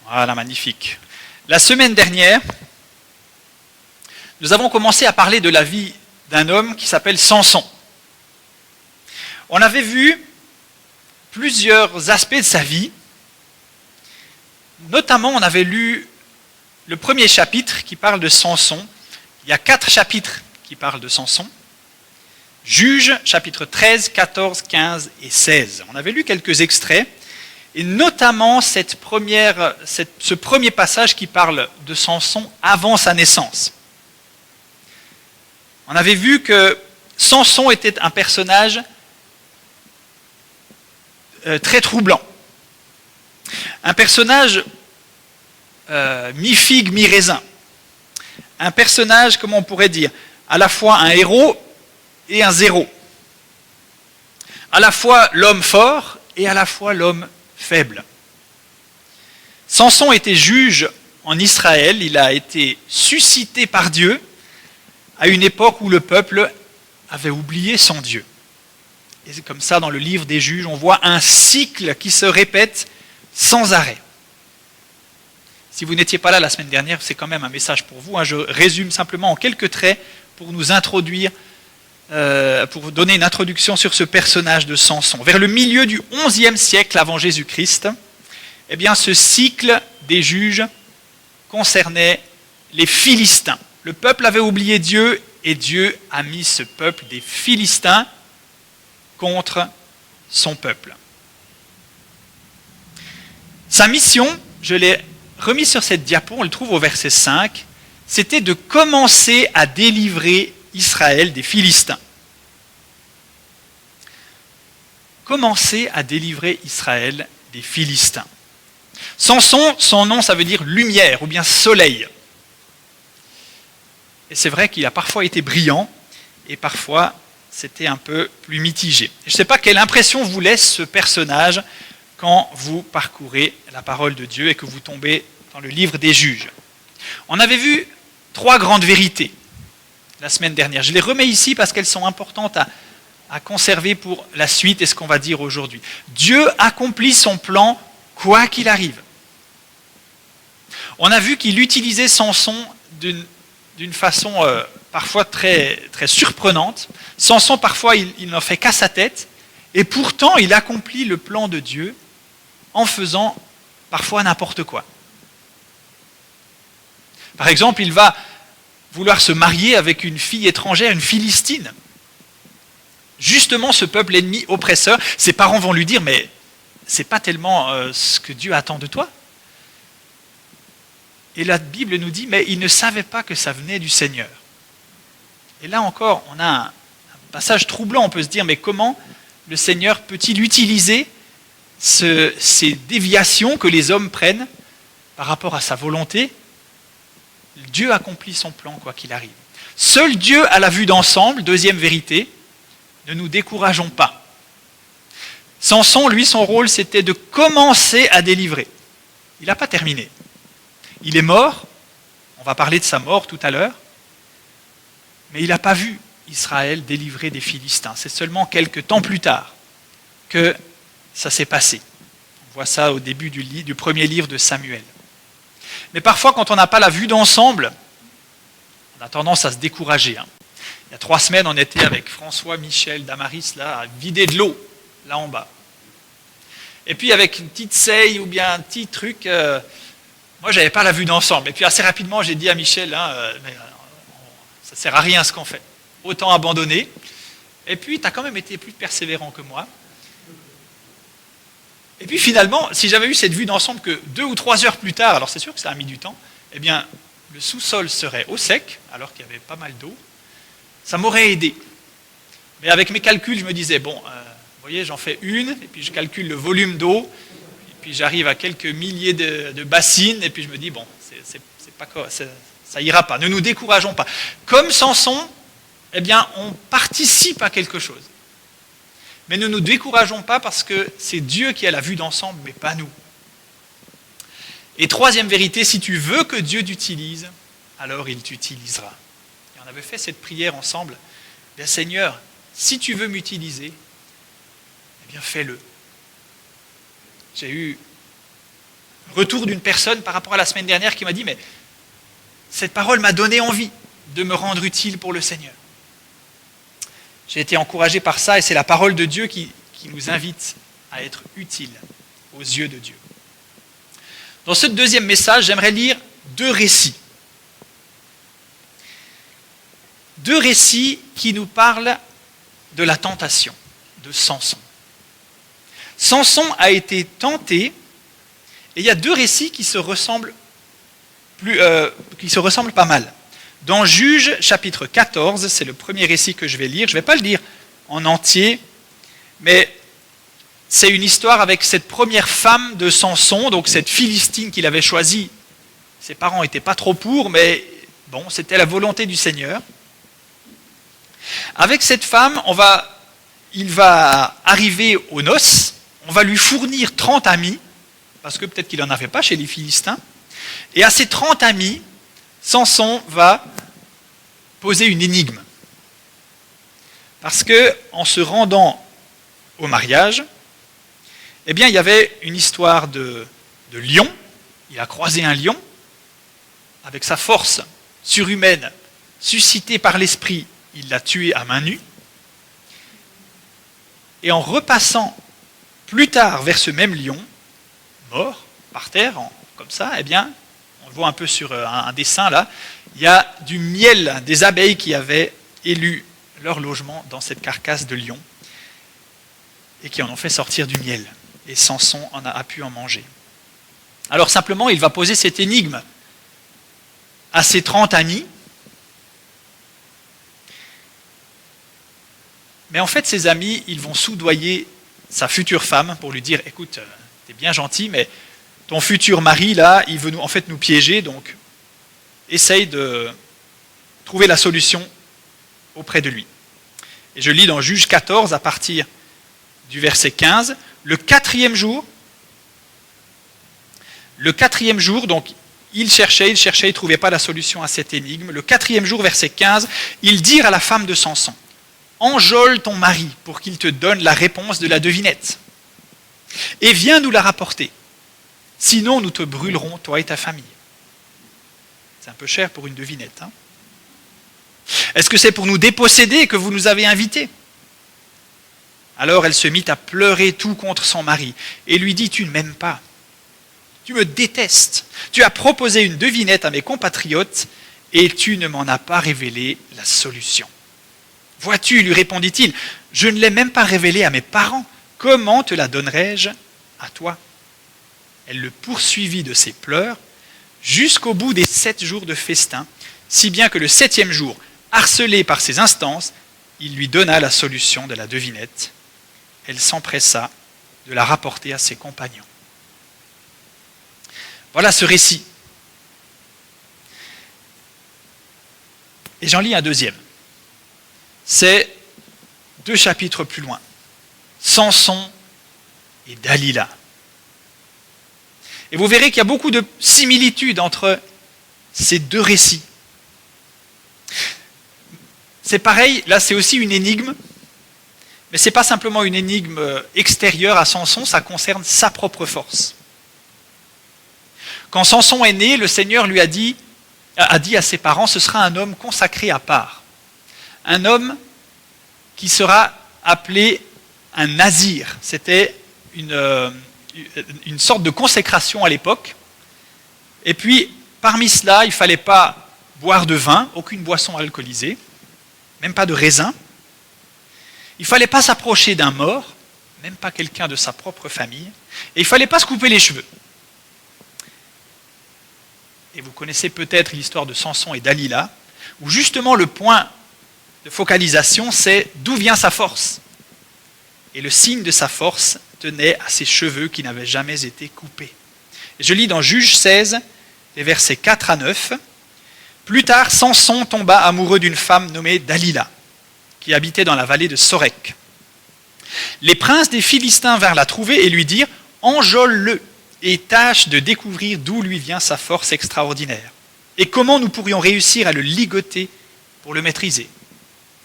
Voilà, magnifique. La semaine dernière, nous avons commencé à parler de la vie d'un homme qui s'appelle Samson. On avait vu plusieurs aspects de sa vie. Notamment, on avait lu le premier chapitre qui parle de Samson. Il y a 4 chapitres qui parlent de Samson. Juges, chapitres 13, 14, 15 et 16. On avait lu quelques extraits, et notamment ce premier passage qui parle de Samson avant sa naissance. On avait vu que Samson était un personnage très troublant. Un personnage mi-figue, mi-raisin. Un personnage, comment on pourrait dire, à la fois un héros et un zéro. À la fois l'homme fort et à la fois l'homme faible. Samson était juge en Israël, il a été suscité par Dieu à une époque où le peuple avait oublié son Dieu. Et c'est comme ça, dans le livre des juges, on voit un cycle qui se répète sans arrêt. Si vous n'étiez pas là la semaine dernière, c'est quand même un message pour vous. Je résume simplement en quelques traits pour nous introduire, pour donner une introduction sur ce personnage de Samson. Vers le milieu du XIe siècle avant Jésus-Christ, eh bien, ce cycle des juges concernait les Philistins. Le peuple avait oublié Dieu et Dieu a mis ce peuple des Philistins contre son peuple. Sa mission, je l'ai remis sur cette diapo, on le trouve au verset 5, c'était de commencer à délivrer Israël des Philistins. Commencer à délivrer Israël des Philistins. Samson, son nom, ça veut dire lumière ou bien soleil. Et c'est vrai qu'il a parfois été brillant et parfois c'était un peu plus mitigé. Je ne sais pas quelle impression vous laisse ce personnage quand vous parcourez la parole de Dieu et que vous tombez dans le livre des juges. On avait vu 3 grandes vérités la semaine dernière. Je les remets ici parce qu'elles sont importantes à conserver pour la suite et ce qu'on va dire aujourd'hui. Dieu accomplit son plan quoi qu'il arrive. On a vu qu'il utilisait Samson d'une façon parfois très, très surprenante. Samson, parfois, il n'en fait qu'à sa tête, et pourtant, il accomplit le plan de Dieu en faisant parfois n'importe quoi. Par exemple, il va vouloir se marier avec une fille étrangère, une Philistine. Justement, ce peuple ennemi oppresseur, ses parents vont lui dire, mais c'est pas tellement ce que Dieu attend de toi. Et la Bible nous dit, mais il ne savait pas que ça venait du Seigneur. Et là encore, on a un passage troublant, on peut se dire, mais comment le Seigneur peut-il utiliser ces déviations que les hommes prennent par rapport à sa volonté? Dieu accomplit son plan, quoi qu'il arrive. Seul Dieu a la vue d'ensemble, deuxième vérité, ne nous décourageons pas. Samson, lui, son rôle, c'était de commencer à délivrer. Il n'a pas terminé. Il est mort, on va parler de sa mort tout à l'heure, mais il n'a pas vu Israël délivrer des Philistins. C'est seulement quelques temps plus tard que ça s'est passé. On voit ça au début du premier livre de Samuel. Mais parfois, quand on n'a pas la vue d'ensemble, on a tendance à se décourager. Il y a 3 semaines, on était avec François, Michel, Damaris, là, à vider de l'eau, là en bas. Et puis avec une petite seille ou bien un petit truc, moi, je n'avais pas la vue d'ensemble. Et puis assez rapidement, j'ai dit à Michel, ça ne sert à rien ce qu'on fait. Autant abandonner. Et puis, tu as quand même été plus persévérant que moi. Et puis finalement, si j'avais eu cette vue d'ensemble que 2 ou 3 heures plus tard, alors c'est sûr que ça a mis du temps, eh bien, le sous-sol serait au sec, alors qu'il y avait pas mal d'eau. Ça m'aurait aidé. Mais avec mes calculs, je me disais, bon, vous voyez, j'en fais une, et puis je calcule le volume d'eau, et puis j'arrive à quelques milliers de bassines, et puis je me dis, bon, ça ira pas, ne nous décourageons pas. Comme Samson, eh bien, on participe à quelque chose. Mais ne nous décourageons pas parce que c'est Dieu qui a la vue d'ensemble, mais pas nous. Et troisième vérité, si tu veux que Dieu t'utilise, alors il t'utilisera. Et on avait fait cette prière ensemble. Bien Seigneur, si tu veux m'utiliser, eh bien fais-le. J'ai eu Retour d'une personne par rapport à la semaine dernière qui m'a dit, mais cette parole m'a donné envie de me rendre utile pour le Seigneur. J'ai été encouragé par ça et c'est la parole de Dieu qui nous invite à être utile aux yeux de Dieu. Dans ce deuxième message, j'aimerais lire deux récits. Deux récits qui nous parlent de la tentation de Samson. Samson a été tenté, et il y a deux récits qui se ressemblent pas mal. Dans Juges chapitre 14, c'est le premier récit que je vais lire. Je ne vais pas le lire en entier, mais c'est une histoire avec cette première femme de Samson, donc cette Philistine qu'il avait choisie. Ses parents n'étaient pas trop pour, mais bon, c'était la volonté du Seigneur. Avec cette femme, il va arriver aux noces, on va lui fournir 30 amis, parce que peut-être qu'il n'en avait pas chez les Philistins, et à ces 30 amis, Samson va poser une énigme. Parce qu'en se rendant au mariage, eh bien, il y avait une histoire de lion, il a croisé un lion, avec sa force surhumaine, suscitée par l'esprit, il l'a tué à main nue. Et en repassant plus tard vers ce même lion, mort, par terre, comme ça, eh bien, on le voit un peu sur un dessin là, il y a du miel des abeilles qui avaient élu leur logement dans cette carcasse de lion et qui en ont fait sortir du miel. Et Samson a pu en manger. Alors simplement, il va poser cette énigme à ses 30 amis. Mais en fait, ses amis, ils vont soudoyer sa future femme pour lui dire « Écoute, t'es bien gentil, mais ton futur mari, là, il veut nous piéger, donc essaye de trouver la solution auprès de lui. » Et je lis dans Juges 14, à partir du verset 15, le quatrième jour, donc ils cherchaient, ils ne trouvaient pas la solution à cette énigme. Le quatrième jour, verset 15, ils dirent à la femme de Samson, « Enjôle ton mari pour qu'il te donne la réponse de la devinette. Et viens nous la rapporter. Sinon, nous te brûlerons, toi et ta famille. » C'est un peu cher pour une devinette. Hein ? Est-ce que c'est pour nous déposséder que vous nous avez invités ? Alors elle se mit à pleurer tout contre son mari et lui dit « Tu ne m'aimes pas. Tu me détestes. Tu as proposé une devinette à mes compatriotes et tu ne m'en as pas révélé la solution. » « Vois-tu, lui répondit-il, je ne l'ai même pas révélée à mes parents. Comment te la donnerais-je à toi ? Elle le poursuivit de ses pleurs jusqu'au bout des 7 jours de festin, si bien que le 7e jour, harcelé par ses instances, il lui donna la solution de la devinette. Elle s'empressa de la rapporter à ses compagnons. Voilà ce récit. Et j'en lis un deuxième. C'est 2 chapitres plus loin. Samson et Dalila. Et vous verrez qu'il y a beaucoup de similitudes entre ces deux récits. C'est pareil, là c'est aussi une énigme, mais ce n'est pas simplement une énigme extérieure à Samson, ça concerne sa propre force. Quand Samson est né, le Seigneur lui a dit à ses parents, ce sera un homme consacré à part. Un homme qui sera appelé un nazir. C'était une sorte de consécration à l'époque. Et puis, parmi cela, il ne fallait pas boire de vin, aucune boisson alcoolisée, même pas de raisin. Il ne fallait pas s'approcher d'un mort, même pas quelqu'un de sa propre famille. Et il ne fallait pas se couper les cheveux. Et vous connaissez peut-être l'histoire de Samson et Dalila, où justement le point de focalisation, c'est d'où vient sa force. Et le signe de sa force tenait à ses cheveux qui n'avaient jamais été coupés. Et je lis dans Juges 16, les versets 4 à 9. Plus tard, Samson tomba amoureux d'une femme nommée Dalila, qui habitait dans la vallée de Sorek. Les princes des Philistins vinrent la trouver et lui dirent « Enjôle-le et tâche de découvrir d'où lui vient sa force extraordinaire. Et comment nous pourrions réussir à le ligoter pour le maîtriser.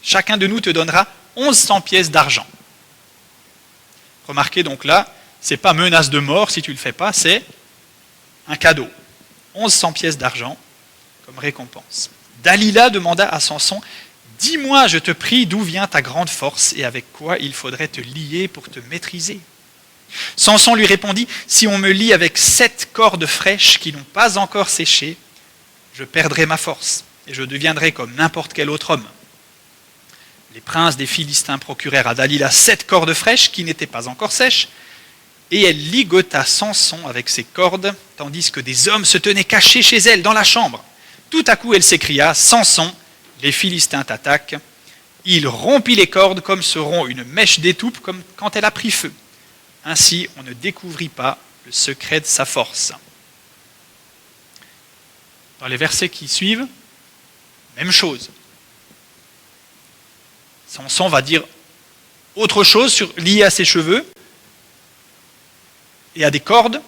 Chacun de nous te donnera 1100 pièces d'argent. » Remarquez donc là, ce n'est pas menace de mort si tu ne le fais pas, c'est un cadeau, 1100 pièces d'argent comme récompense. Dalila demanda à Samson, « Dis-moi, je te prie, d'où vient ta grande force et avec quoi il faudrait te lier pour te maîtriser ?» Samson lui répondit, « Si on me lie avec 7 cordes fraîches qui n'ont pas encore séché, je perdrai ma force et je deviendrai comme n'importe quel autre homme. » Les princes des Philistins procurèrent à Dalila 7 cordes fraîches qui n'étaient pas encore sèches, et elle ligota Samson avec ses cordes, tandis que des hommes se tenaient cachés chez elle dans la chambre. Tout à coup, elle s'écria, « Samson, les Philistins t'attaquent. » Il rompit les cordes comme se rompt une mèche d'étoupe comme quand elle a pris feu. Ainsi, on ne découvrit pas le secret de sa force. Dans les versets qui suivent, même chose. Samson va dire autre chose lié à ses cheveux et à des cordes,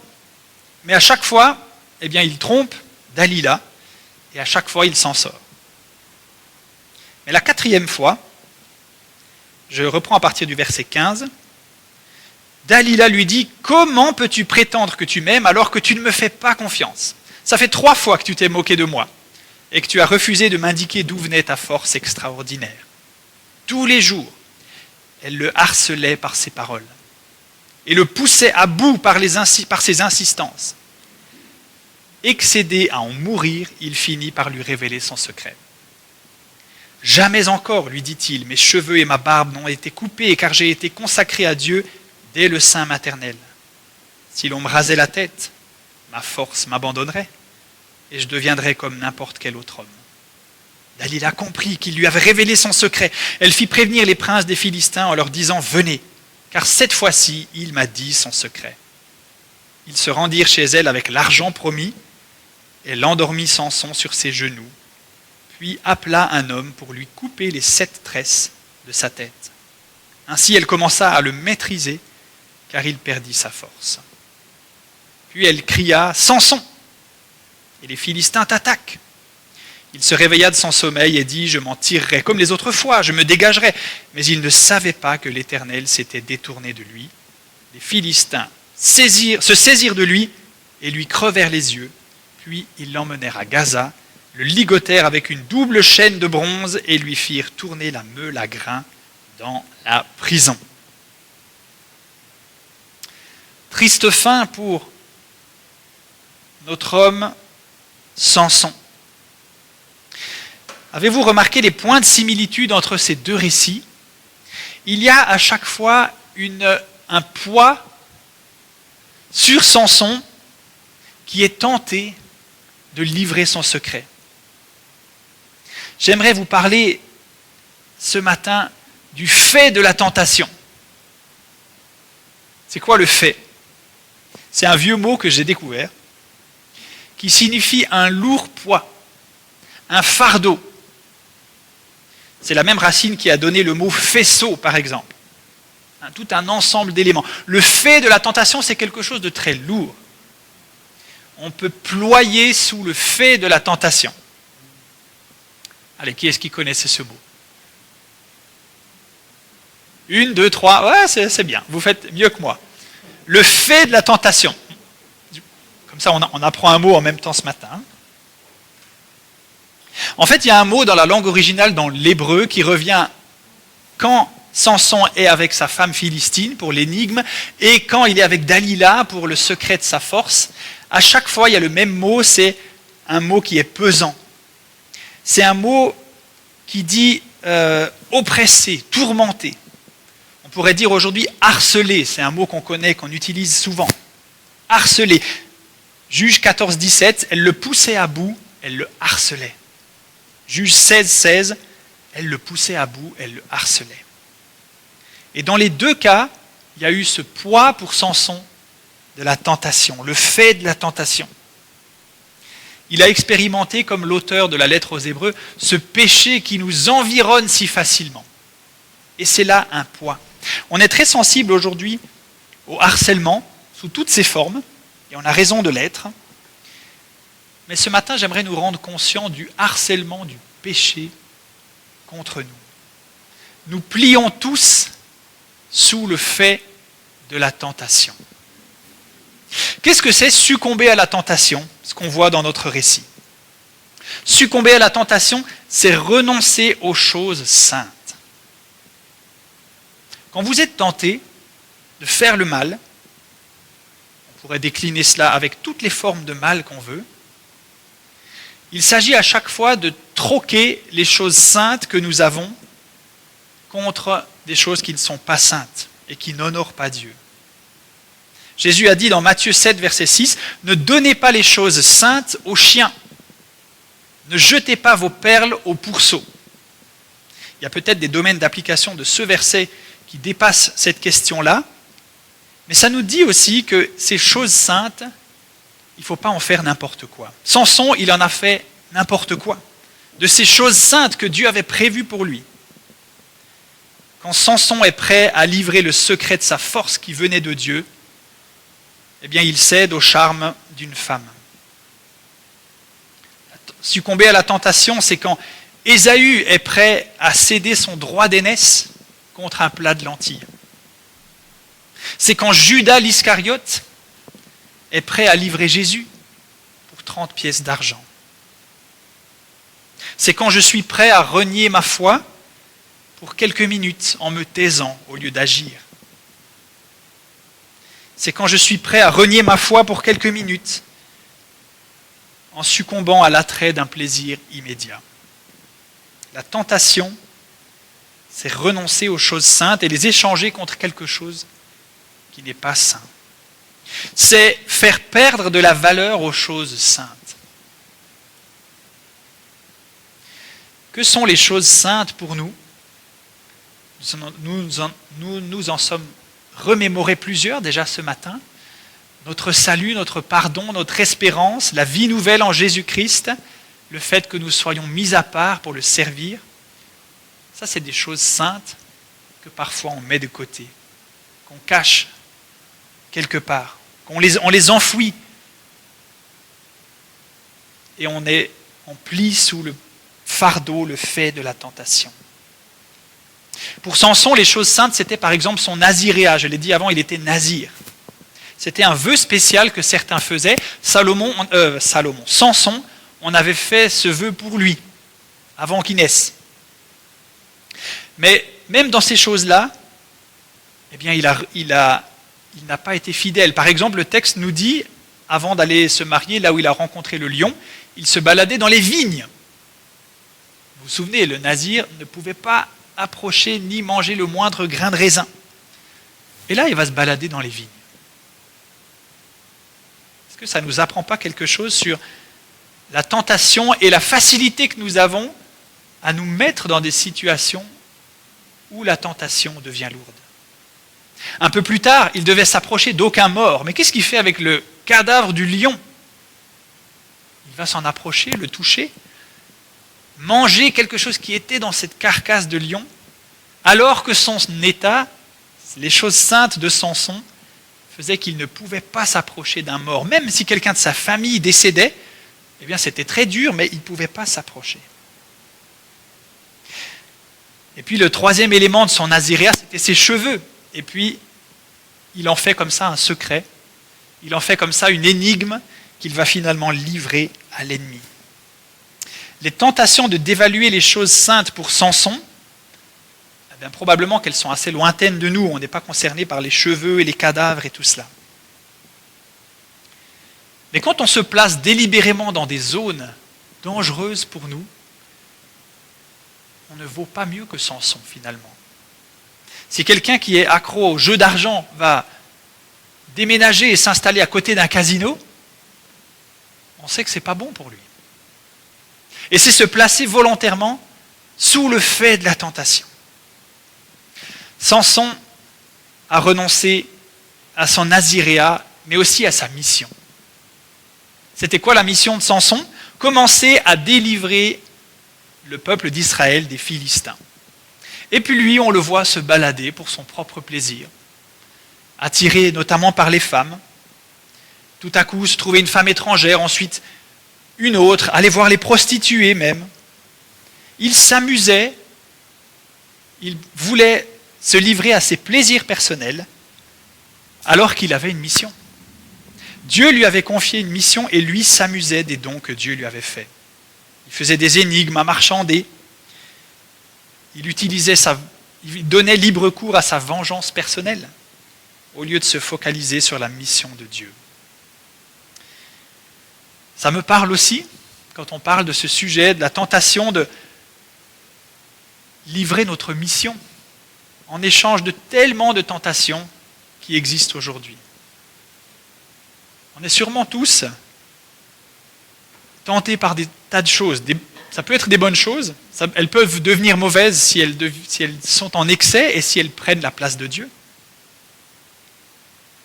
mais à chaque fois, eh bien, il trompe Dalila et à chaque fois, il s'en sort. Mais la 4e fois, je reprends à partir du verset 15, Dalila lui dit, « Comment peux-tu prétendre que tu m'aimes alors que tu ne me fais pas confiance ? Ça fait 3 fois que tu t'es moqué de moi et que tu as refusé de m'indiquer d'où venait ta force extraordinaire. » Tous les jours, elle le harcelait par ses paroles et le poussait à bout par ses insistances. Excédé à en mourir, il finit par lui révéler son secret. « Jamais encore, lui dit-il, mes cheveux et ma barbe n'ont été coupés, car j'ai été consacré à Dieu dès le sein maternel. Si l'on me rasait la tête, ma force m'abandonnerait, et je deviendrais comme n'importe quel autre homme. » Dalila comprit qu'il lui avait révélé son secret. Elle fit prévenir les princes des Philistins en leur disant « Venez, car cette fois-ci, il m'a dit son secret. » Ils se rendirent chez elle avec l'argent promis. Elle endormit Samson sur ses genoux, puis appela un homme pour lui couper les 7 tresses de sa tête. Ainsi, elle commença à le maîtriser, car il perdit sa force. Puis elle cria « Samson !» et les Philistins t'attaquent. Il se réveilla de son sommeil et dit « Je m'en tirerai comme les autres fois, je me dégagerai. » Mais il ne savait pas que l'Éternel s'était détourné de lui. Les Philistins se saisirent de lui et lui crevèrent les yeux. Puis ils l'emmenèrent à Gaza, le ligotèrent avec une double chaîne de bronze et lui firent tourner la meule à grains dans la prison. Triste fin pour notre homme Samson. Avez-vous remarqué les points de similitude entre ces 2 récits ? Il y a à chaque fois un poids sur Samson qui est tenté de livrer son secret. J'aimerais vous parler ce matin du fait de la tentation. C'est quoi le fait ? C'est un vieux mot que j'ai découvert qui signifie un lourd poids, un fardeau. C'est la même racine qui a donné le mot faisceau, par exemple. Tout un ensemble d'éléments. Le fait de la tentation, c'est quelque chose de très lourd. On peut ployer sous le fait de la tentation. Allez, qui est-ce qui connaissait ce mot ? 1, 2, 3, ouais, c'est bien, vous faites mieux que moi. Le fait de la tentation. Comme ça, on apprend un mot en même temps ce matin. En fait, il y a un mot dans la langue originale, dans l'hébreu, qui revient quand Samson est avec sa femme philistine pour l'énigme et quand il est avec Dalila pour le secret de sa force. À chaque fois, il y a le même mot, c'est un mot qui est pesant. C'est un mot qui dit oppressé, tourmenté. On pourrait dire aujourd'hui harcelé, c'est un mot qu'on connaît, qu'on utilise souvent. Harcelé. Juge 14, 17, elle le poussait à bout, elle le harcelait. Juge 16, 16, elle le poussait à bout, elle le harcelait. Et dans les 2 cas, il y a eu ce poids pour Samson de la tentation, le fait de la tentation. Il a expérimenté, comme l'auteur de la lettre aux Hébreux, ce péché qui nous environne si facilement. Et c'est là un poids. On est très sensible aujourd'hui au harcèlement, sous toutes ses formes, et on a raison de l'être. Mais ce matin, j'aimerais nous rendre conscients du harcèlement du péché contre nous. Nous plions tous sous le fait de la tentation. Qu'est-ce que c'est succomber à la tentation, ce qu'on voit dans notre récit? Succomber à la tentation, c'est renoncer aux choses saintes. Quand vous êtes tenté de faire le mal, on pourrait décliner cela avec toutes les formes de mal qu'on veut, il s'agit à chaque fois de troquer les choses saintes que nous avons contre des choses qui ne sont pas saintes et qui n'honorent pas Dieu. Jésus a dit dans Matthieu 7, verset 6, « Ne donnez pas les choses saintes aux chiens. Ne jetez pas vos perles aux pourceaux. » Il y a peut-être des domaines d'application de ce verset qui dépassent cette question-là, mais ça nous dit aussi que ces choses saintes, il ne faut pas en faire n'importe quoi. Samson, il en a fait n'importe quoi. De ces choses saintes que Dieu avait prévues pour lui. Quand Samson est prêt à livrer le secret de sa force qui venait de Dieu, eh bien il cède au charme d'une femme. Succomber à la tentation, c'est quand Ésaü est prêt à céder son droit d'aînesse contre un plat de lentilles. C'est quand Judas l'Iscariote est prêt à livrer Jésus pour 30 pièces d'argent. C'est quand je suis prêt à renier ma foi pour quelques minutes en me taisant au lieu d'agir. C'est quand je suis prêt à renier ma foi pour quelques minutes en succombant à l'attrait d'un plaisir immédiat. La tentation, c'est renoncer aux choses saintes et les échanger contre quelque chose qui n'est pas saint. C'est faire perdre de la valeur aux choses saintes. Que sont les choses saintes pour nous? Nous en sommes remémorés plusieurs déjà ce matin. Notre salut, notre pardon, notre espérance, la vie nouvelle en Jésus-Christ, le fait que nous soyons mis à part pour le servir, ça c'est des choses saintes que parfois on met de côté, qu'on cache quelque part, on les enfouit et on plie sous le fardeau, le fait de la tentation. Pour Samson, les choses saintes, c'était par exemple son naziréat. Je l'ai dit avant, il était nazir. C'était un vœu spécial que certains faisaient. Samson, on avait fait ce vœu pour lui, avant qu'il naisse. Mais même dans ces choses-là, eh bien, il n'a pas été fidèle. Par exemple, le texte nous dit, avant d'aller se marier, là où il a rencontré le lion, il se baladait dans les vignes. Vous vous souvenez, le nazir ne pouvait pas approcher ni manger le moindre grain de raisin. Et là, il va se balader dans les vignes. Est-ce que ça ne nous apprend pas quelque chose sur la tentation et la facilité que nous avons à nous mettre dans des situations où la tentation devient lourde? Un peu plus tard, il devait s'approcher d'aucun mort. Mais qu'est-ce qu'il fait avec le cadavre du lion? Il va s'en approcher, le toucher, manger quelque chose qui était dans cette carcasse de lion, alors que son état, les choses saintes de Samson, faisaient qu'il ne pouvait pas s'approcher d'un mort. Même si quelqu'un de sa famille décédait, eh bien c'était très dur, mais il ne pouvait pas s'approcher. Et puis le troisième élément de son naziréat, c'était ses cheveux. Et puis, il en fait comme ça un secret, il en fait comme ça une énigme qu'il va finalement livrer à l'ennemi. Les tentations de dévaluer les choses saintes pour Samson, eh bien, probablement qu'elles sont assez lointaines de nous, on n'est pas concerné par les cheveux et les cadavres et tout cela. Mais quand on se place délibérément dans des zones dangereuses pour nous, on ne vaut pas mieux que Samson finalement. Si quelqu'un qui est accro au jeu d'argent va déménager et s'installer à côté d'un casino, on sait que ce n'est pas bon pour lui. Et c'est se placer volontairement sous le fait de la tentation. Samson a renoncé à son naziréat, mais aussi à sa mission. C'était quoi la mission de Samson? Commencer à délivrer le peuple d'Israël des Philistins. Et puis lui, on le voit se balader pour son propre plaisir, attiré notamment par les femmes. Tout à coup, se trouver une femme étrangère, ensuite une autre, aller voir les prostituées même. Il s'amusait, il voulait se livrer à ses plaisirs personnels, alors qu'il avait une mission. Dieu lui avait confié une mission et lui s'amusait des dons que Dieu lui avait faits. Il faisait des énigmes à marchander. Il donnait libre cours à sa vengeance personnelle au lieu de se focaliser sur la mission de Dieu. Ça me parle aussi, quand on parle de ce sujet, de la tentation de livrer notre mission en échange de tellement de tentations qui existent aujourd'hui. On est sûrement tous tentés par des tas de choses. Ça peut être des bonnes choses, elles peuvent devenir mauvaises si elles sont en excès et si elles prennent la place de Dieu.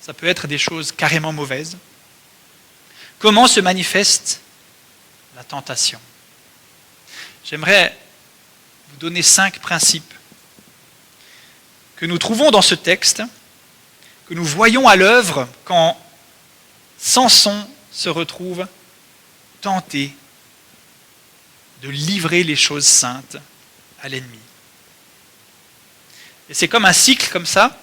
Ça peut être des choses carrément mauvaises. Comment se manifeste la tentation? J'aimerais vous donner 5 principes que nous trouvons dans ce texte, que nous voyons à l'œuvre quand Samson se retrouve tenté de livrer les choses saintes à l'ennemi. Et c'est comme un cycle comme ça,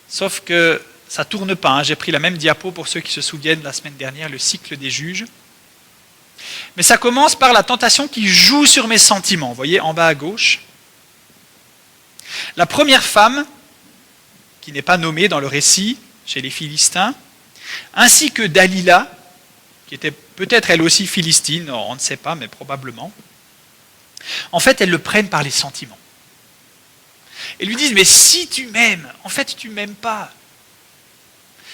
sauf que ça ne tourne pas. J'ai pris la même diapo pour ceux qui se souviennent la semaine dernière, le cycle des juges. Mais ça commence par la tentation qui joue sur mes sentiments. Vous voyez, en bas à gauche. La première femme, qui n'est pas nommée dans le récit chez les Philistins, ainsi que Dalila, qui était peut-être elle aussi philistine, on ne sait pas, mais probablement. En fait, elles le prennent par les sentiments. Et lui disent, mais si tu m'aimes, en fait tu ne m'aimes pas.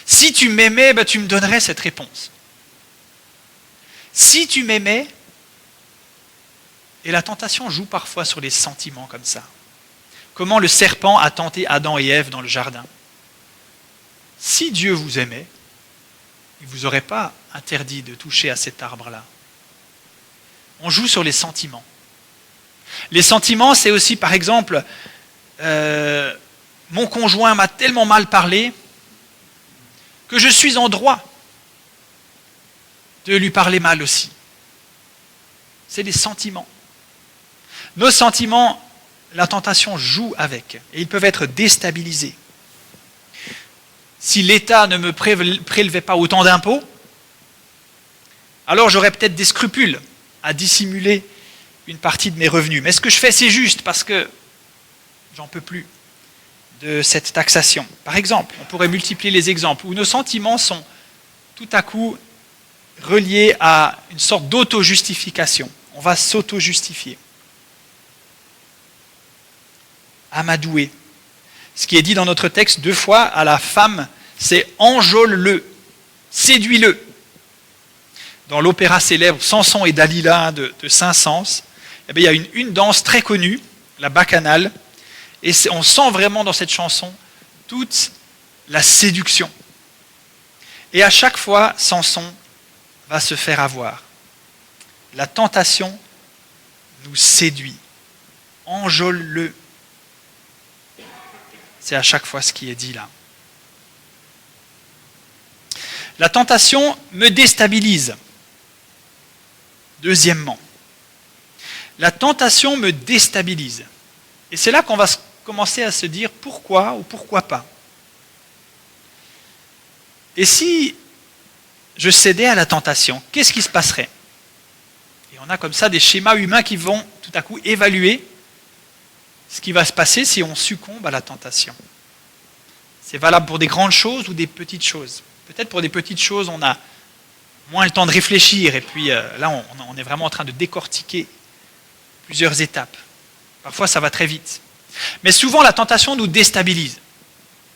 Si tu m'aimais, tu me donnerais cette réponse. Si tu m'aimais, et la tentation joue parfois sur les sentiments comme ça. Comment le serpent a tenté Adam et Ève dans le jardin. Si Dieu vous aimait, il ne vous aurait pas interdit de toucher à cet arbre-là. On joue sur les sentiments. Les sentiments, c'est aussi, par exemple, mon conjoint m'a tellement mal parlé que je suis en droit de lui parler mal aussi. C'est les sentiments. Nos sentiments, la tentation joue avec, et ils peuvent être déstabilisés. Si l'État ne me prélevait pas autant d'impôts, alors j'aurais peut-être des scrupules à dissimuler une partie de mes revenus. Mais ce que je fais, c'est juste parce que j'en peux plus de cette taxation. Par exemple, on pourrait multiplier les exemples où nos sentiments sont tout à coup reliés à une sorte d'auto-justification. On va s'auto-justifier. Amadouer. Ce qui est dit dans notre texte 2 fois à la femme, c'est enjôle-le, séduis-le. Dans l'opéra célèbre Samson et Dalila de Saint-Saëns, il y a une danse très connue, la bacchanale, et on sent vraiment dans cette chanson toute la séduction. Et à chaque fois, Samson va se faire avoir. La tentation nous séduit. Enjôle-le. C'est à chaque fois ce qui est dit là. La tentation me déstabilise. Deuxièmement, la tentation me déstabilise. Et c'est là qu'on va commencer à se dire pourquoi ou pourquoi pas. Et si je cédais à la tentation, qu'est-ce qui se passerait? Et on a comme ça des schémas humains qui vont tout à coup évaluer ce qui va se passer si on succombe à la tentation. C'est valable pour des grandes choses ou des petites choses. Peut-être pour des petites choses, on a moins le temps de réfléchir, et puis là, on est vraiment en train de décortiquer plusieurs étapes. Parfois, ça va très vite. Mais souvent, la tentation nous déstabilise,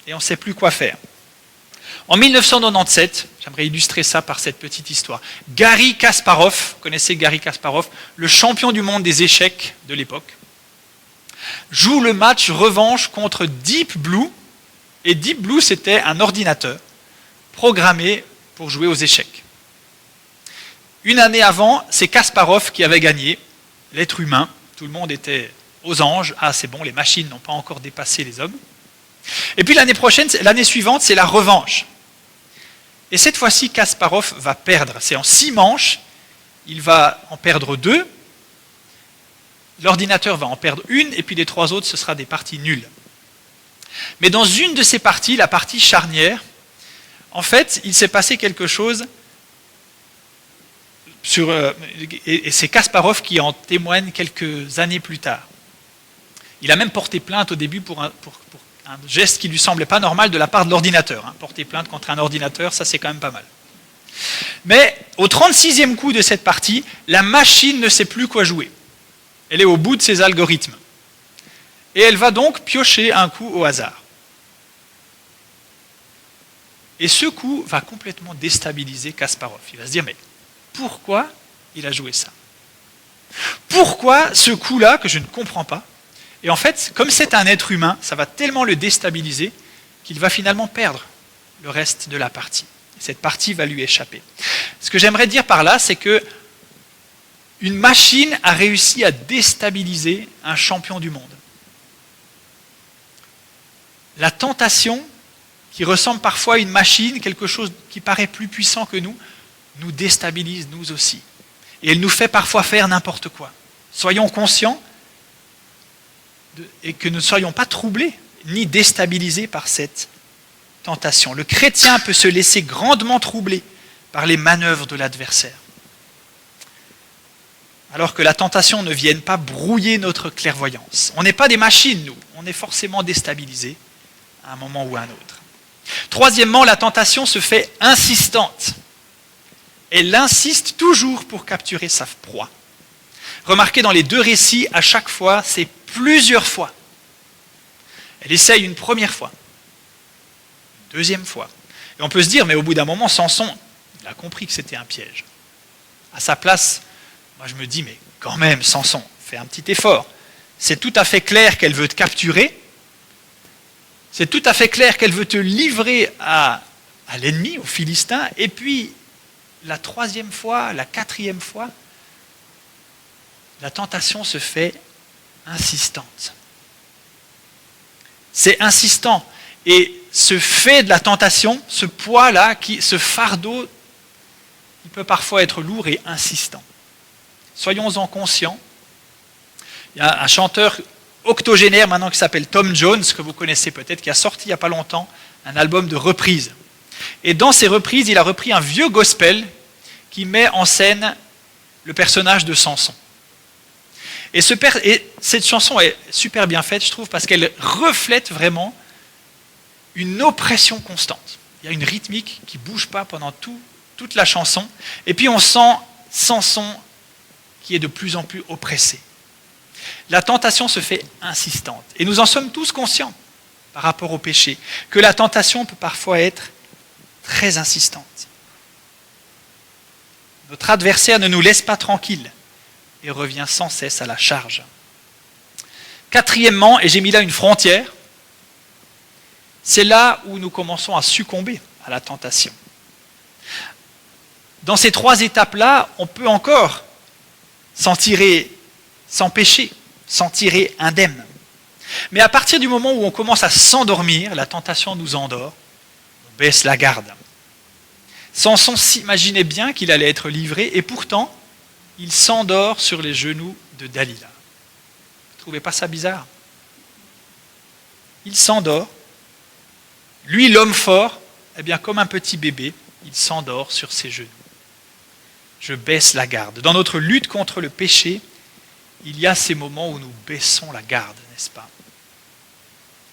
et on ne sait plus quoi faire. En 1997, j'aimerais illustrer ça par cette petite histoire. Garry Kasparov, vous connaissez Garry Kasparov, le champion du monde des échecs de l'époque, joue le match revanche contre Deep Blue. Et Deep Blue, c'était un ordinateur programmé pour jouer aux échecs. Une année avant, c'est Kasparov qui avait gagné, l'être humain. Tout le monde était aux anges. Ah, c'est bon, les machines n'ont pas encore dépassé les hommes. Et puis l'année suivante, c'est la revanche. Et cette fois-ci, Kasparov va perdre. C'est en 6 manches. Il va en perdre 2. L'ordinateur va en perdre 1, et puis les 3 autres, ce sera des parties nulles. Mais dans une de ces parties, la partie charnière, en fait, il s'est passé quelque chose et c'est Kasparov qui en témoigne quelques années plus tard. Il a même porté plainte au début pour un geste qui lui semblait pas normal de la part de l'ordinateur. Porter plainte contre un ordinateur, ça c'est quand même pas mal. Mais au 36e coup de cette partie, la machine ne sait plus quoi jouer. Elle est au bout de ses algorithmes. Et elle va donc piocher un coup au hasard. Et ce coup va complètement déstabiliser Kasparov. Il va se dire, mais pourquoi il a joué ça? Pourquoi ce coup-là, que je ne comprends pas? Et en fait, comme c'est un être humain, ça va tellement le déstabiliser qu'il va finalement perdre le reste de la partie. Cette partie va lui échapper. Ce que j'aimerais dire par là, c'est que une machine a réussi à déstabiliser un champion du monde. La tentation, qui ressemble parfois à une machine, quelque chose qui paraît plus puissant que nous déstabilise nous aussi. Et elle nous fait parfois faire n'importe quoi. Soyons conscients et que nous ne soyons pas troublés ni déstabilisés par cette tentation. Le chrétien peut se laisser grandement troubler par les manœuvres de l'adversaire. Alors que la tentation ne vienne pas brouiller notre clairvoyance. On n'est pas des machines, nous. On est forcément déstabilisés à un moment ou à un autre. Troisièmement, la tentation se fait insistante. Elle insiste toujours pour capturer sa proie. Remarquez dans les deux récits, à chaque fois, c'est plusieurs fois. Elle essaye une première fois, une deuxième fois. Et on peut se dire, mais au bout d'un moment, Samson, il a compris que c'était un piège. À sa place, moi je me dis, mais quand même, Samson, fais un petit effort. C'est tout à fait clair qu'elle veut te capturer. C'est tout à fait clair qu'elle veut te livrer à l'ennemi, aux Philistins. Et puis, la troisième fois, la quatrième fois, la tentation se fait insistante. C'est insistant. Et ce fait de la tentation, ce poids-là, ce fardeau, il peut parfois être lourd et insistant. Soyons-en conscients. Il y a un chanteur octogénaire maintenant qui s'appelle Tom Jones, que vous connaissez peut-être, qui a sorti il n'y a pas longtemps un album de reprises. Et dans ces reprises, il a repris un vieux gospel qui met en scène le personnage de Samson. Et cette chanson est super bien faite, je trouve, parce qu'elle reflète vraiment une oppression constante. Il y a une rythmique qui ne bouge pas pendant toute la chanson. Et puis on sent Samson qui est de plus en plus oppressé. La tentation se fait insistante. Et nous en sommes tous conscients par rapport au péché, que la tentation peut parfois être très insistante. Notre adversaire ne nous laisse pas tranquilles et revient sans cesse à la charge. Quatrièmement, et j'ai mis là une frontière, c'est là où nous commençons à succomber à la tentation. Dans ces trois étapes-là, on peut encore s'en tirer sans péché, s'en tirer indemne. Mais à partir du moment où on commence à s'endormir, la tentation nous endort, on baisse la garde. Samson s'imaginait bien qu'il allait être livré, et pourtant, il s'endort sur les genoux de Dalila. Vous ne trouvez pas ça bizarre? Il s'endort. Lui, l'homme fort, eh bien, comme un petit bébé, il s'endort sur ses genoux. Je baisse la garde. Dans notre lutte contre le péché, il y a ces moments où nous baissons la garde, n'est-ce pas?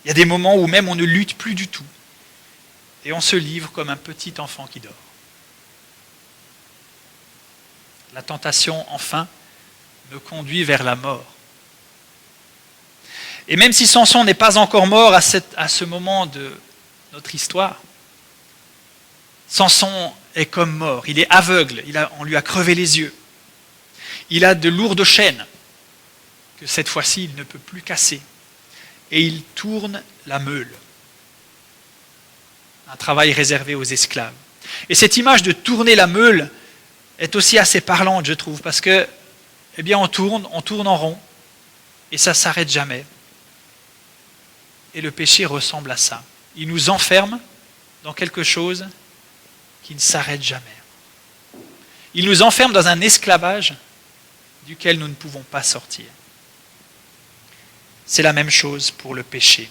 Il y a des moments où même on ne lutte plus du tout. Et on se livre comme un petit enfant qui dort. La tentation, enfin, me conduit vers la mort. Et même si Samson n'est pas encore mort à ce moment de notre histoire, Samson est comme mort. Il est aveugle, on lui a crevé les yeux. Il a de lourdes chaînes que cette fois-ci il ne peut plus casser. Et il tourne la meule. Un travail réservé aux esclaves. Et cette image de tourner la meule est aussi assez parlante, je trouve, parce que, eh bien, on tourne en rond, et ça ne s'arrête jamais. Et le péché ressemble à ça. Il nous enferme dans quelque chose qui ne s'arrête jamais. Il nous enferme dans un esclavage duquel nous ne pouvons pas sortir. C'est la même chose pour le péché.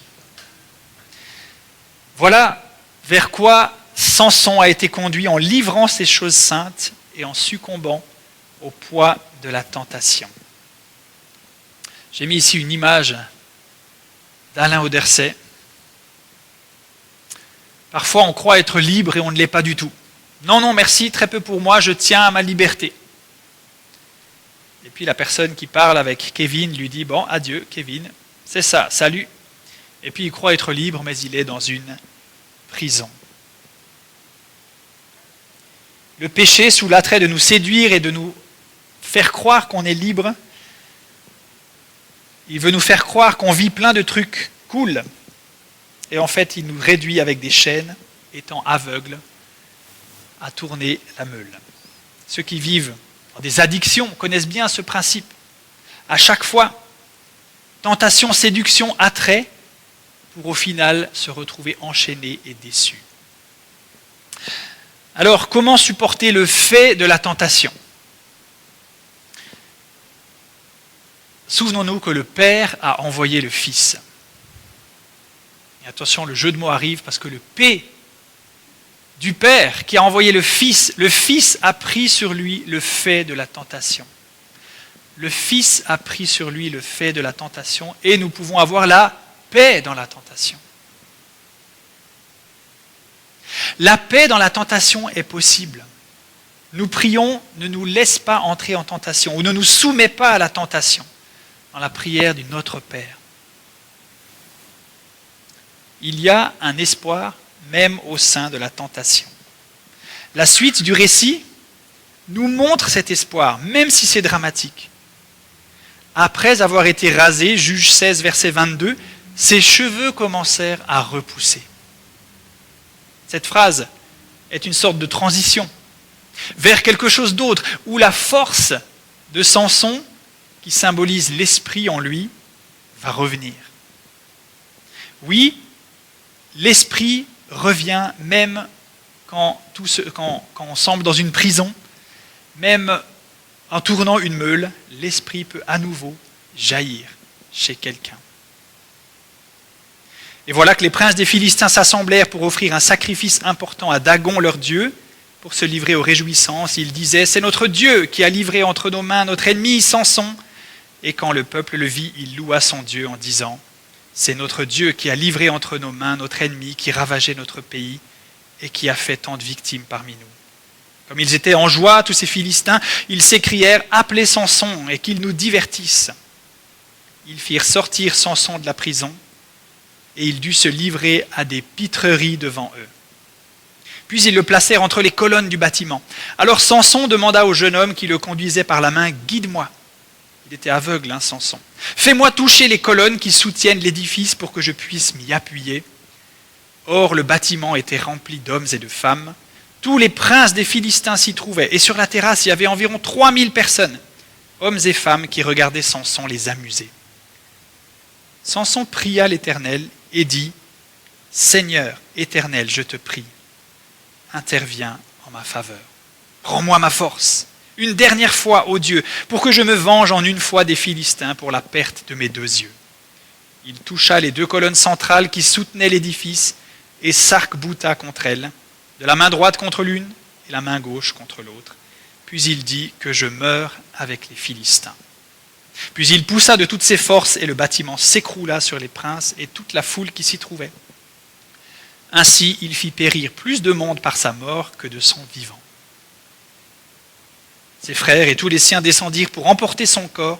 Voilà vers quoi Samson a été conduit en livrant ces choses saintes et en succombant au poids de la tentation. J'ai mis ici une image d'Alain Auderset. Parfois, on croit être libre et on ne l'est pas du tout. Non, non, merci, très peu pour moi, je tiens à ma liberté. Et puis la personne qui parle avec Kevin lui dit « Bon, adieu Kevin, c'est ça, salut ». Et puis il croit être libre, mais il est dans une prison. Le péché, sous l'attrait de nous séduire et de nous faire croire qu'on est libre, il veut nous faire croire qu'on vit plein de trucs cool. Et en fait, il nous réduit avec des chaînes, étant aveugles, à tourner la meule. Ceux qui vivent dans des addictions connaissent bien ce principe. À chaque fois, tentation, séduction, attrait, pour au final se retrouver enchaînés et déçus. Alors, comment supporter le fait de la tentation ? Souvenons-nous que le Père a envoyé le Fils. Et attention, le jeu de mots arrive parce que le P du Père qui a envoyé le Fils a pris sur lui le fait de la tentation. Le Fils a pris sur lui le fait de la tentation et nous pouvons avoir la paix dans la tentation. La paix dans la tentation est possible. Nous prions, ne nous laisse pas entrer en tentation ou ne nous soumet pas à la tentation dans la prière du Notre Père. Il y a un espoir même au sein de la tentation. La suite du récit nous montre cet espoir, même si c'est dramatique. Après avoir été rasé, Juge 16, verset 22, ses cheveux commencèrent à repousser. Cette phrase est une sorte de transition vers quelque chose d'autre, où la force de Samson, qui symbolise l'esprit en lui, va revenir. Oui, l'esprit revient même quand on semble dans une prison, même en tournant une meule, l'esprit peut à nouveau jaillir chez quelqu'un. Et voilà que les princes des Philistins s'assemblèrent pour offrir un sacrifice important à Dagon, leur Dieu, pour se livrer aux réjouissances. Ils disaient « C'est notre Dieu qui a livré entre nos mains notre ennemi Samson ». Et quand le peuple le vit, il loua son Dieu en disant « C'est notre Dieu qui a livré entre nos mains notre ennemi qui ravageait notre pays et qui a fait tant de victimes parmi nous. » Comme ils étaient en joie, tous ces Philistins, ils s'écrièrent « Appelez Samson et qu'il nous divertisse ». Ils firent sortir Samson de la prison et il dut se livrer à des pitreries devant eux. Puis ils le placèrent entre les colonnes du bâtiment. Alors Samson demanda au jeune homme qui le conduisait par la main « Guide-moi ». Il était aveugle, Samson. « Fais-moi toucher les colonnes qui soutiennent l'édifice pour que je puisse m'y appuyer. » Or, le bâtiment était rempli d'hommes et de femmes. Tous les princes des Philistins s'y trouvaient. Et sur la terrasse, il y avait environ 3000 personnes, hommes et femmes, qui regardaient Samson les amuser. Samson pria l'Éternel et dit « Seigneur Éternel, je te prie, interviens en ma faveur. Rends-moi ma force, une dernière fois, ô Dieu, pour que je me venge en une fois des Philistins pour la perte de mes 2 yeux. » Il toucha les 2 colonnes centrales qui soutenaient l'édifice et s'arc-bouta contre elles, de la main droite contre l'une et la main gauche contre l'autre. Puis il dit que je meurs avec les Philistins. Puis il poussa de toutes ses forces et le bâtiment s'écroula sur les princes et toute la foule qui s'y trouvait. Ainsi, il fit périr plus de monde par sa mort que de son vivant. Ses frères et tous les siens descendirent pour emporter son corps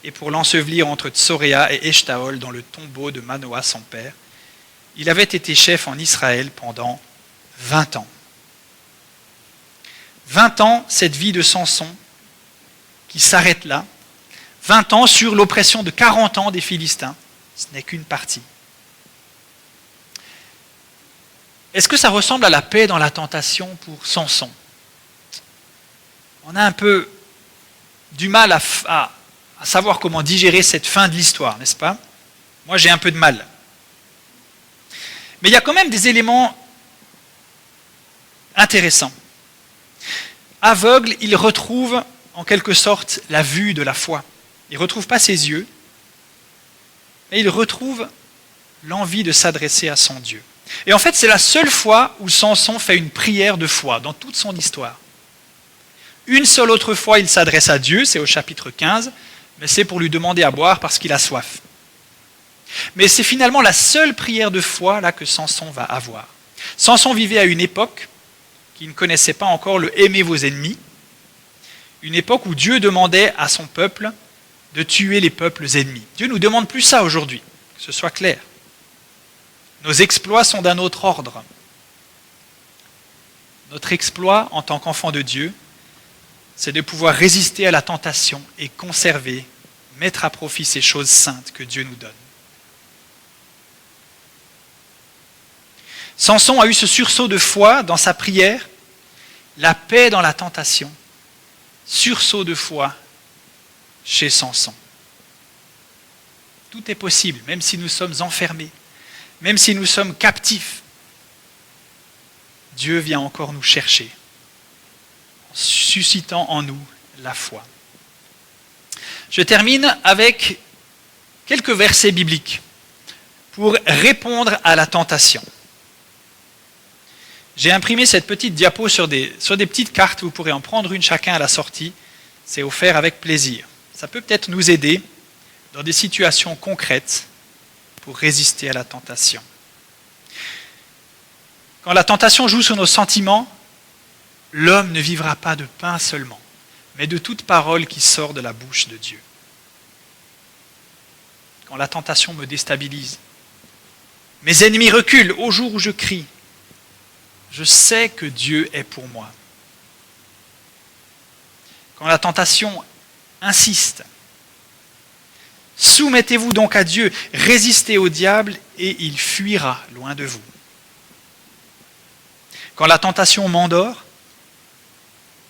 et pour l'ensevelir entre Tsoréa et Eshtaol dans le tombeau de Manoah son père. Il avait été chef en Israël pendant 20 ans. 20 ans, cette vie de Samson qui s'arrête là. 20 ans sur l'oppression de 40 ans des Philistins. Ce n'est qu'une partie. Est-ce que ça ressemble à la paix dans la tentation pour Samson ? On a un peu du mal à savoir comment digérer cette fin de l'histoire, n'est-ce pas ? Moi, j'ai un peu de mal. Mais il y a quand même des éléments intéressants. Aveugle, il retrouve en quelque sorte la vue de la foi. Il ne retrouve pas ses yeux, mais il retrouve l'envie de s'adresser à son Dieu. Et en fait, c'est la seule fois où Samson fait une prière de foi dans toute son histoire. Une seule autre fois, il s'adresse à Dieu, c'est au chapitre 15, mais c'est pour lui demander à boire parce qu'il a soif. Mais c'est finalement la seule prière de foi là que Samson va avoir. Samson vivait à une époque qui ne connaissait pas encore le « aimez vos ennemis », une époque où Dieu demandait à son peuple de tuer les peuples ennemis. Dieu ne nous demande plus ça aujourd'hui, que ce soit clair. Nos exploits sont d'un autre ordre. Notre exploit en tant qu'enfant de Dieu, c'est de pouvoir résister à la tentation et conserver, mettre à profit ces choses saintes que Dieu nous donne. Samson a eu ce sursaut de foi dans sa prière, la paix dans la tentation, sursaut de foi chez Samson. Tout est possible, même si nous sommes enfermés, même si nous sommes captifs. Dieu vient encore nous chercher, en suscitant en nous la foi. Je termine avec quelques versets bibliques pour répondre à la tentation. J'ai imprimé cette petite diapo sur des petites cartes, vous pourrez en prendre une chacun à la sortie, c'est offert avec plaisir. Ça peut peut-être nous aider dans des situations concrètes pour résister à la tentation. Quand la tentation joue sur nos sentiments, l'homme ne vivra pas de pain seulement, mais de toute parole qui sort de la bouche de Dieu. Quand la tentation me déstabilise, mes ennemis reculent au jour où je crie. Je sais que Dieu est pour moi. Quand la tentation insiste, soumettez-vous donc à Dieu, résistez au diable et il fuira loin de vous. Quand la tentation m'endort,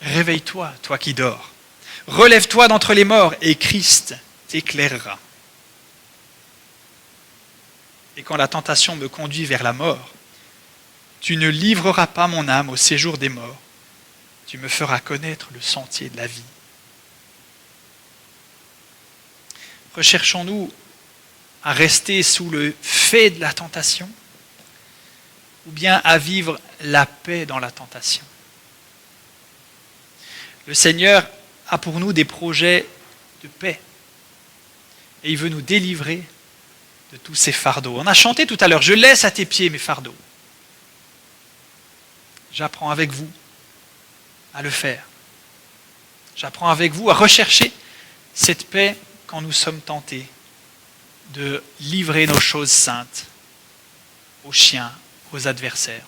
réveille-toi, toi qui dors. Relève-toi d'entre les morts et Christ t'éclairera. Et quand la tentation me conduit vers la mort, tu ne livreras pas mon âme au séjour des morts, tu me feras connaître le sentier de la vie. Recherchons-nous à rester sous le fait de la tentation ou bien à vivre la paix dans la tentation? Le Seigneur a pour nous des projets de paix et il veut nous délivrer de tous ces fardeaux. On a chanté tout à l'heure, je laisse à tes pieds mes fardeaux. J'apprends avec vous à le faire. J'apprends avec vous à rechercher cette paix quand nous sommes tentés de livrer nos choses saintes aux chiens, aux adversaires,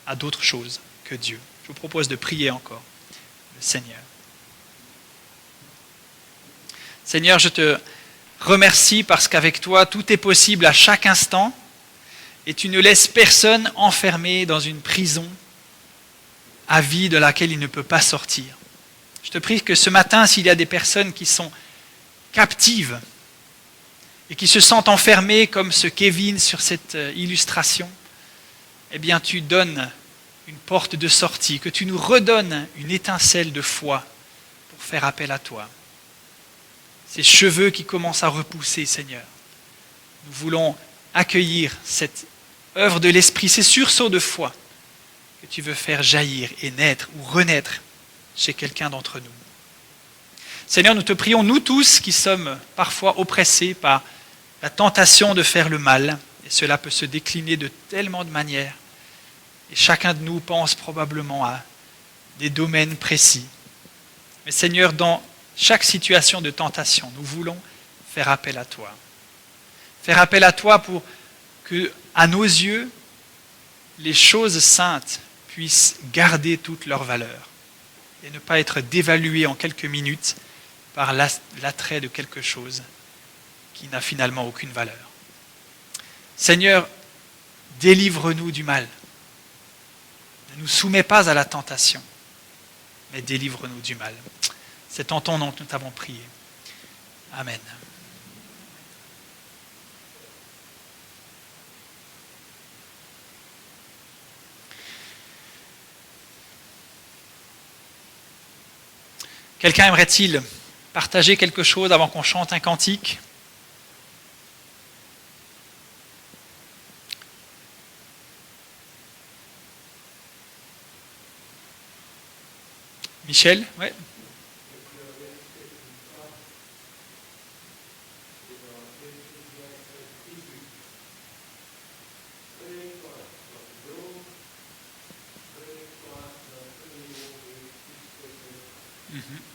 à d'autres choses que Dieu. Je vous propose de prier encore le Seigneur. Seigneur, je te remercie parce qu'avec toi, tout est possible à chaque instant. Et tu ne laisses personne enfermé dans une prison à vie de laquelle il ne peut pas sortir. Je te prie que ce matin, s'il y a des personnes qui sont captives et qui se sentent enfermées comme ce Kevin sur cette illustration, eh bien tu donnes une porte de sortie, que tu nous redonnes une étincelle de foi pour faire appel à toi. Ces cheveux qui commencent à repousser, Seigneur, nous voulons accueillir cette œuvre de l'Esprit, ces sursauts de foi que tu veux faire jaillir et naître ou renaître chez quelqu'un d'entre nous. Seigneur, nous te prions, nous tous qui sommes parfois oppressés par la tentation de faire le mal, et cela peut se décliner de tellement de manières, et chacun de nous pense probablement à des domaines précis. Mais Seigneur, dans chaque situation de tentation, nous voulons faire appel à toi. Faire appel à toi pour que, à nos yeux, les choses saintes puissent garder toute leur valeur et ne pas être dévaluées en quelques minutes par l'attrait de quelque chose qui n'a finalement aucune valeur. Seigneur, délivre-nous du mal. Ne nous soumets pas à la tentation, mais délivre-nous du mal. C'est en ton nom que nous t'avons prié. Amen. Quelqu'un aimerait-il partager quelque chose avant qu'on chante un cantique ? Michel, ouais. Mhm.